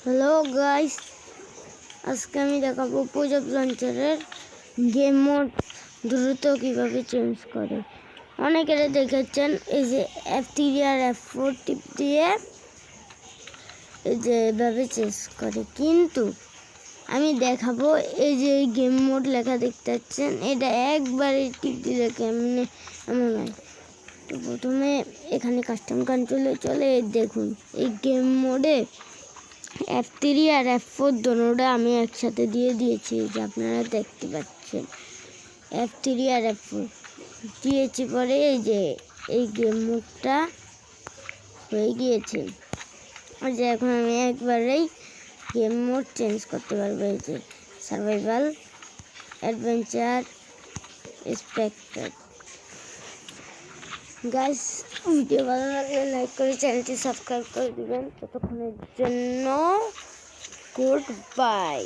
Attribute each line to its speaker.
Speaker 1: Hello guys, আজকে আমি দেখাবো পুজো লঞ্চারের গেম মোড দ্রুত কিভাবে চেঞ্জ করে। অনেকের দেখেছেন এই যে F3 আর F4 টিপ দিয়ে এই যে এভাবে চেঞ্জ করে, কিন্তু আমি দেখাবো এই যে গেম মোড লেখা দেখতে পাচ্ছেন, এটা একবারে টিপ দিলে কেমনে এমন হয়। তো প্রথমে এখানে কাস্টম কন্ট্রোলে চলে দেখুন এই গেম মোডে F3 আর F4 দোনোটা আমি একসাথে দিয়ে দিয়েছি, যে আপনারা দেখতে পাচ্ছেন F3 আর F4 দিয়েছি। পরে এই যে এই গেম মোডটা হয়ে গিয়েছে। আর যে এখন আমি একবারেই গেম মোড চেঞ্জ করতে পারবো। এই যে survival, adventure, spectre. Guys, video ভালো লাগলে লাইক করে চ্যানেলটি সাবস্ক্রাইব করে দিবেন। ততক্ষণের জন্য গুড বাই।